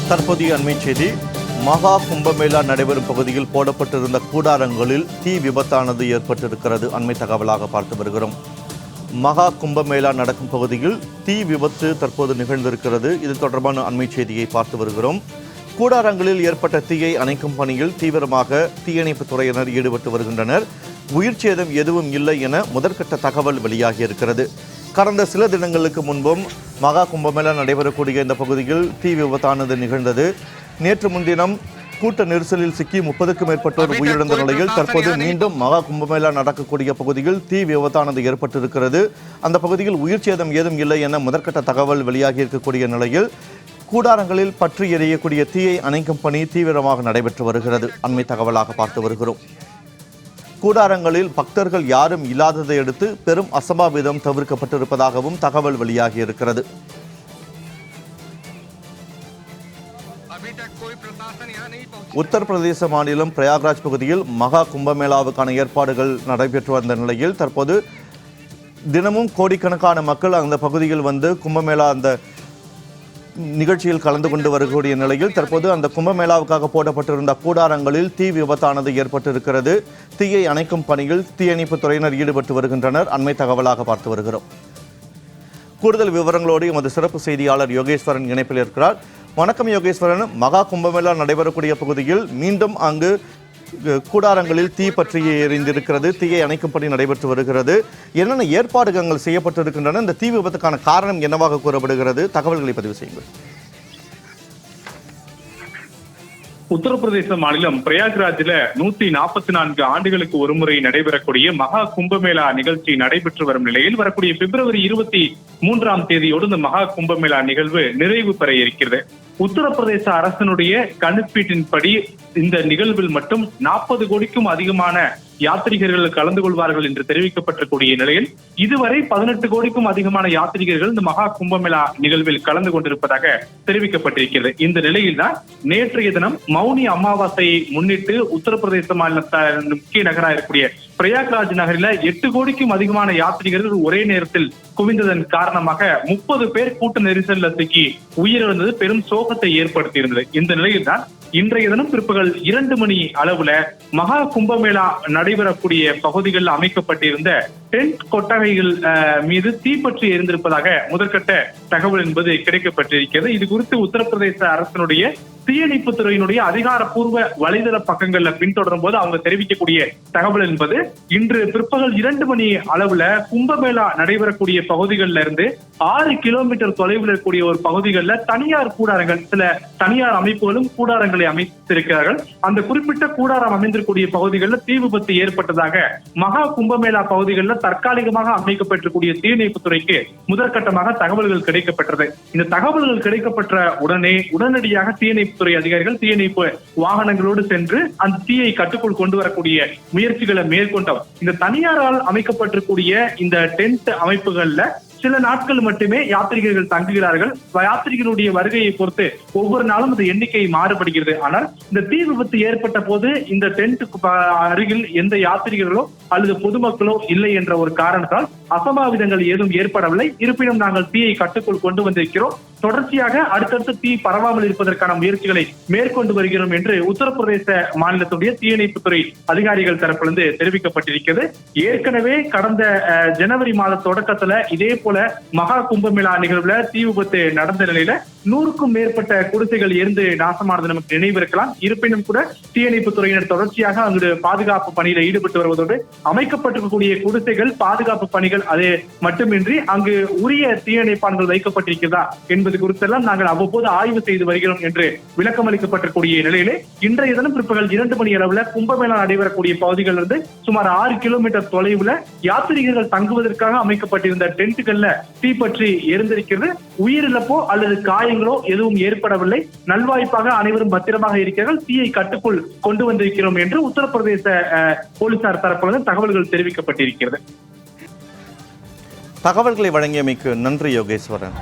தற்போதைய அண்மை செய்தி. மகா கும்பமேளா நடைபெறும் பகுதியில் போடப்பட்டிருந்த கூடாரங்களில் தீ விபத்தானது ஏற்பட்டிருக்கிறது. அண்மை தகவலாக பார்த்து வருகிறோம். மகா கும்பமேளா நடக்கும் பகுதியில் தீ விபத்து தற்போது நிகழ்ந்திருக்கிறது. இது தொடர்பான அண்மை செய்தியை பார்த்து வருகிறோம். கூடாரங்களில் ஏற்பட்ட தீயை அணைக்கும் பணியில் தீவிரமாக தீயணைப்பு துறையினர் ஈடுபட்டு வருகின்றனர். உயிர் சேதம் எதுவும் இல்லை என முதற்கட்ட தகவல் வெளியாகியிருக்கிறது. கடந்த சில தினங்களுக்கு முன்பும் மகா கும்பமேளா நடைபெறக்கூடிய இந்த பகுதியில் தீ விபத்தானது நிகழ்ந்தது. நேற்று முன்தினம் கூட்ட நெரிசலில் சிக்கி 30க்கும் மேற்பட்டோர் உயிரிழந்த நிலையில் தற்போது மீண்டும் மகா கும்பமேளா நடக்கக்கூடிய பகுதியில் தீ விபத்தானது ஏற்பட்டிருக்கிறது. அந்த பகுதியில் உயிர் சேதம் ஏதும் இல்லை என முதற்கட்ட தகவல் வெளியாகி இருக்கக்கூடிய நிலையில் கூடாரங்களில் பற்றி எரியக்கூடிய தீயை அணைக்கும் பணி தீவிரமாக நடைபெற்று வருகிறது. அண்மை தகவலாக பார்த்து வருகிறோம். கூடாரங்களில் பக்தர்கள் யாரும் இல்லாததை அடுத்து பெரும் அசம்பாவிதம் தவிர்க்கப்பட்டிருப்பதாகவும் தகவல் வெளியாகி இருக்கிறது. உத்தரப்பிரதேச மாநிலம் பிரயாக்ராஜ் பகுதியில் மகா கும்பமேளாவுக்கான ஏற்பாடுகள் நடைபெற்று வந்த நிலையில் தற்போது தினமும் கோடிக்கணக்கான மக்கள் அந்த பகுதியில் வந்து கும்பமேளா அந்த நிகழ்ச்சியில் கலந்து கொண்டு வரக்கூடிய நிலையில் தற்போது அந்த கும்பமேளாவுக்காக போடப்பட்டிருந்த கூடாரங்களில் தீ விபத்தானது ஏற்பட்டிருக்கிறது. தீயை அணைக்கும் பணியில் தீயணைப்பு துறையினர் ஈடுபட்டு வருகின்றனர். அண்மை தகவலாக பார்த்து வருகிறோம். கூடுதல் விவரங்களோடு எமது சிறப்பு செய்தியாளர் யோகேஸ்வரன் இணைப்பில் இருக்கிறார். வணக்கம் யோகேஸ்வரன். மகா கும்பமேளா நடைபெறக்கூடிய பகுதியில் மீண்டும் அங்கு கூடாரங்களில் தீ பற்றி எரிந்திருக்கிறது. தீயை அணைக்கும் பணி நடைபெற்று வருகிறது. என்னென்ன ஏற்பாடுகள் செய்யப்பட்டிருக்கின்றன? இந்த தீ விபத்துக்கான காரணம் என்னவாக கூறப்படுகிறது? தகவல்களை பதிவு செய்யுங்கள். உத்தரப்பிரதேச மாநிலம் பிரயாக்ராஜில 144 ஆண்டுகளுக்கு ஒருமுறை நடைபெறக்கூடிய மகா கும்பமேளா நிகழ்ச்சி நடைபெற்று வரும் நிலையில் வரக்கூடிய பிப்ரவரி 23ஆம் தேதியோடு இந்த மகா கும்பமேளா நிகழ்வு நிறைவு பெற இருக்கிறது. உத்தரப்பிரதேச அரசனுடைய கணிப்பீட்டின்படி இந்த நிகழ்வில் மட்டும் 40 கோடிக்கும் அதிகமான யாத்ரீகர்கள் கலந்து கொள்வார்கள் என்று தெரிவிக்கப்பட்டிருக்கூடிய நிலையில் இதுவரை 18 கோடிக்கும் அதிகமான யாத்ரீகர்கள் இந்த மகா கும்பமேளா நிகழ்வில் கலந்து கொண்டிருப்பதாக தெரிவிக்கப்பட்டிருக்கிறது. இந்த நிலையில்தான் நேற்றைய தினம் மௌனி அமாவாசையை முன்னிட்டு உத்தரப்பிரதேச மாநில முக்கிய நகராக இருக்கக்கூடிய பிரயாக்ராஜ் நகரில் 8 கோடிக்கும் அதிகமான யாத்ரீகர்கள் ஒரே நேரத்தில் குவிந்ததன் காரணமாக 30 பேர் கூட்ட நெரிசல்ல சிக்கி உயிரிழந்தது பெரும் சோகத்தை ஏற்படுத்தியிருந்தது. இந்த நிலையில்தான் இன்றைய தினம் பிற்பகல் 2 மணி அளவுல மகா கும்பமேளா நடைபெறக்கூடிய பகுதிகளில் அமைக்கப்பட்டிருந்த டென்ட் கொட்டகைகள் மீது தீப்பற்றி எரிந்திருப்பதாக முதற்கட்ட தகவல் என்பது கிடைக்கப்பட்டிருக்கிறது. இது குறித்து உத்தரப்பிரதேச அரசினுடைய தீயணைப்பு துறையினுடைய அதிகாரப்பூர்வ வலைதள பக்கங்கள்ல பின்தொடரும் போது அவங்க தெரிவிக்கக்கூடிய தகவல் என்பது இன்று பிற்பகல் 2 மணி அளவுல கும்பமேளா நடைபெறக்கூடிய பகுதிகளில் இருந்து 6 கிலோமீட்டர் தொலைவில் இருக்கக்கூடிய ஒரு பகுதிகளில் தனியார் கூடாரங்கள், சில தனியார் அமைப்புகளும் கூடாரங்களை அமைத்திருக்கிறார்கள். அந்த குறிப்பிட்ட கூடாரம் அமைந்திருக்கூடிய பகுதிகளில் தீ விபத்து ஏற்பட்டதாக மகா கும்பமேளா பகுதிகளில் தற்காலிகமாக அமைக்கப்பட்டிருக்கூடிய தீயணைப்பு துறைக்கு முதற்கட்டமாக தகவல்கள் கிடைக்கப்பட்டது. இந்த தகவல்கள் கிடைக்கப்பட்ட உடனடியாக தீயணைப்பு துறை அதிகாரிகள் தீயணைப்பு வாகனங்களோடு சென்று அந்த தீயை கட்டுக்குள் கொண்டு வரக்கூடிய முயற்சிகளை மேற்கொண்டோம். இந்த தனியாரால் அமைக்கப்பட்டிருக்கூடிய இந்த டென்ட் அமைப்புகள்ல சில நாட்கள் மட்டுமே யாத்ரீகர்கள் தங்குகிறார்கள். யாத்ரீகருடைய வருகையை பொறுத்து ஒவ்வொரு நாளும் இந்த எண்ணிக்கை மாறுபடுகிறது. ஆனால் இந்த தீ விபத்து ஏற்பட்ட போது இந்த டென்ட் அருகில் எந்த யாத்ரீகர்களோ அல்லது பொதுமக்களோ இல்லை என்ற ஒரு காரணத்தால் அசம்பாவிதங்கள் ஏதும் ஏற்படவில்லை. இருப்பினும் நாங்கள் தீயை கட்டுக்குள் கொண்டு வந்திருக்கிறோம். தொடர்ச்சியாக அடுத்தடுத்து தீ பரவாமல் இருப்பதற்கான முயற்சிகளை மேற்கொண்டு வருகிறோம் என்று உத்தரப்பிரதேச மாநிலத்துடைய தீயணைப்புத்துறை அதிகாரிகள் தரப்பிலிருந்து தெரிவிக்கப்பட்டிருக்கிறது. ஏற்கனவே கடந்த ஜனவரி மாத தொடக்கத்துல இதே போல மகா கும்பமேளா நிகழ்வுல தீ விபத்து நடந்த நிலையில 100க்கும் மேற்பட்ட குடிசைகள் எரிந்து நாசமானது நமக்கு நினைவிருக்கலாம். இருப்பினும் கூட தீயணைப்பு துறையினர் தொடர்ச்சியாக அங்கு பாதுகாப்பு பணியில ஈடுபட்டு வருவதோடு அமைக்கப்பட்டிருக்கக்கூடிய குடிசைகள் பாதுகாப்பு பணிகள் அது மட்டுமின்றி அங்கு உரிய தீயணைப்பான்கள் வைக்கப்பட்டிருக்கிறதா என்பது குறித்தெல்லாம் நாங்கள் அவ்வப்போது ஆய்வு செய்து வருகிறோம் என்று விளக்கம் அளிக்கப்பட்டிருக்கூடிய நிலையிலே இன்றைய தினம் பிற்பகல் 2 மணி அளவுல கும்பமேளா நடைபெறக்கூடிய பகுதிகளில் இருந்து சுமார் 6 கிலோமீட்டர் தொலைவுல யாத்திரிகர்கள் தங்குவதற்காக அமைக்கப்பட்டிருந்த டென்ட்டுகள்ல தீப்பற்றி எரிந்திருக்கிறது. உயிரிழப்போ அல்லது காயங்களோ எதுவும் ஏற்படவில்லை. நல்வாய்ப்பாக அனைவரும் பத்திரமாக இருக்கிறார்கள். தீயை கட்டுக்குள் கொண்டு வந்திருக்கிறோம் என்று உத்தரப்பிரதேச போலீசார் தரப்பிலிருந்து தகவல்கள் தெரிவிக்கப்பட்டிருக்கிறது. தகவல்களை வழங்கியமைக்கு நன்றி யோகேஸ்வரன்.